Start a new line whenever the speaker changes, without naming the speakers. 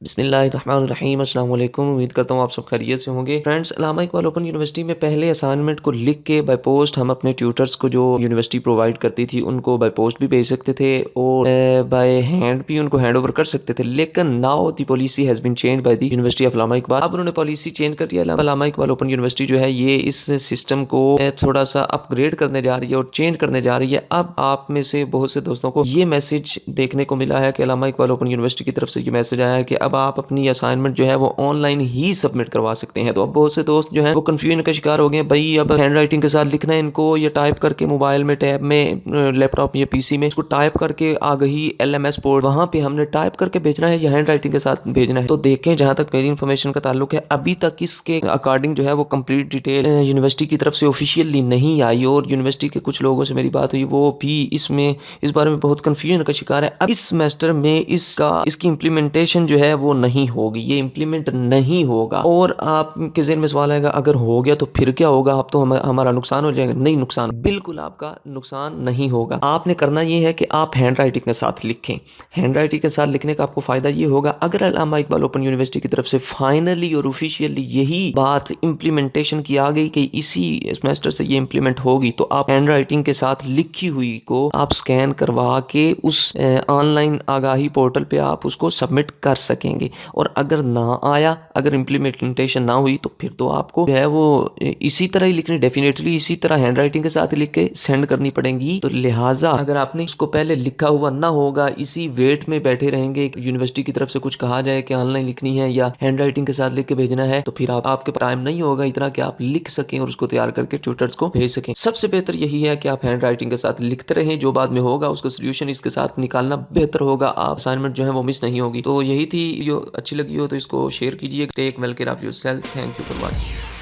بسم اللہ الرحمن الرحیم۔ السلام علیکم، امید کرتا ہوں آپ سب خیریت سے ہوں گے۔ فرینڈس، علامہ اقبال اوپن یونیورسٹی میں پہلے اسائنمنٹ کو لکھ کے بائی پوسٹ ہم اپنے ٹیوٹرز کو جو یونیورسٹی پرووائڈ کرتی تھی ان کو بائی پوسٹ بھی بھیج سکتے تھے اور بائی ہینڈ بھی ان کو ہینڈ اوور کر سکتے تھے، لیکن now the policy has been change by the university of علامہ اقبال۔ اب انہوں نے پالیسی چینج کر دیا۔ علامہ اقبال اوپن یونیورسٹی جو ہے یہ اس سسٹم کو تھوڑا سا اپ گریڈ کرنے جا رہی ہے اور چینج کرنے جا رہی ہے۔ اب آپ میں سے بہت سے دوستوں کو یہ میسج دیکھنے کو ملا ہے کہ علامہ اقبال اوپن یونیورسٹی کی طرف سے یہ میسج آیا ہے کہ اب آپ اپنی اسائنمنٹ جو ہے وہ آن لائن ہی سبمٹ کروا سکتے ہیں۔ تو اب بہت سے دوست جو ہیں وہ کنفیوژن کا شکار ہو گئے ہیں، بھائی اب ہینڈ رائٹنگ کے ساتھ لکھنا ہے ان کو یا ٹائپ کر کے موبائل میں ٹیب میں لیپ ٹاپ یا پی سی میں اس کو ٹائپ کر کے آگہی LMS بورڈ وہاں پہ ہم نے ٹائپ کر کے بھیجنا ہے یا ہینڈ رائٹنگ کے ساتھ بھیجنا ہے؟ تو دیکھیں، جہاں تک میری انفارمیشن کا تعلق ہے ابھی تک اس کے اکارڈنگ جو ہے وہ کمپلیٹ ڈیٹیل یونیورسٹی کی طرف سے آفیشیلی نہیں آئی، اور یونیورسٹی کے کچھ لوگوں سے میری بات ہوئی، وہ بھی اس بارے میں بہت کنفیوژن کا شکار ہے۔ اب اس سیمسٹر میں اس کی امپلیمنٹیشن جو ہے وہ نہیں ہوگی، یہ امپلیمنٹ نہیں ہوگا۔ اور آپ کے ذہن میں سوال آئے گا اگر ہو گیا تو پھر کیا ہوگا؟ اب تو ہمارا نقصان ہو جائے گا۔ نہیں، نقصان بالکل آپ کا نقصان نہیں ہوگا۔ آپ نے کرنا یہ ہے کہ آپ ہینڈ رائٹنگ کے ساتھ لکھیں۔ ہینڈ رائٹنگ کے ساتھ لکھنے کا آپ کو فائدہ یہ ہوگا، اگر علامہ اقبال اوپن یونیورسٹی کی طرف سے فائنلی اور آفیشیلی یہی بات امپلیمنٹیشن کی آ گئی کہ اسی سیمسٹر سے یہ امپلیمنٹ ہوگی، تو آپ ہینڈ رائٹنگ کے ساتھ لکھی ہوئی کو آپ سکین کروا کے اس آن لائن آگاہی پورٹل پہ آپ اس کو سبمٹ کر سکیں گے۔ اور اگر نہ آیا، اگر امپلیمنٹیشن نہ ہوئی، تو پھر تو آپ کو جو ہے وہ اسی طرح ہی لکھنی، ڈیفینیٹلی اسی طرح ہینڈ رائٹنگ کے ساتھ لکھ کے سینڈ کرنی پڑیں گی۔ تو لہٰذا اگر آپ نے اس کو پہلے لکھا ہوا نہ ہوگا، اسی ویٹ میں بیٹھے رہیں گے یونیورسٹی کی طرف سے کچھ کہا جائے کہ آن لائن لکھنی ہے یا ہینڈ رائٹنگ کے ساتھ لکھ کے بھیجنا ہے، تو پھر آپ کے ٹائم نہیں ہوگا اتنا کہ آپ لکھ سکیں اور اس کو تیار کر کے ٹیوٹرز کو بھیج سکیں۔ سب سے بہتر یہی ہے کہ آپ ہینڈ رائٹنگ کے ساتھ لکھتے رہیں، جو بعد میں ہوگا اس کا سولوشن اس کے ساتھ نکالنا بہتر ہوگا، آپ اسائنمنٹ جو ہے وہ مس نہیں ہوگی۔ تو یہی تھی، جو اچھی لگی ہو تو اس کو شیئر کیجیے۔ Take well care of yourself. Thank you for watching.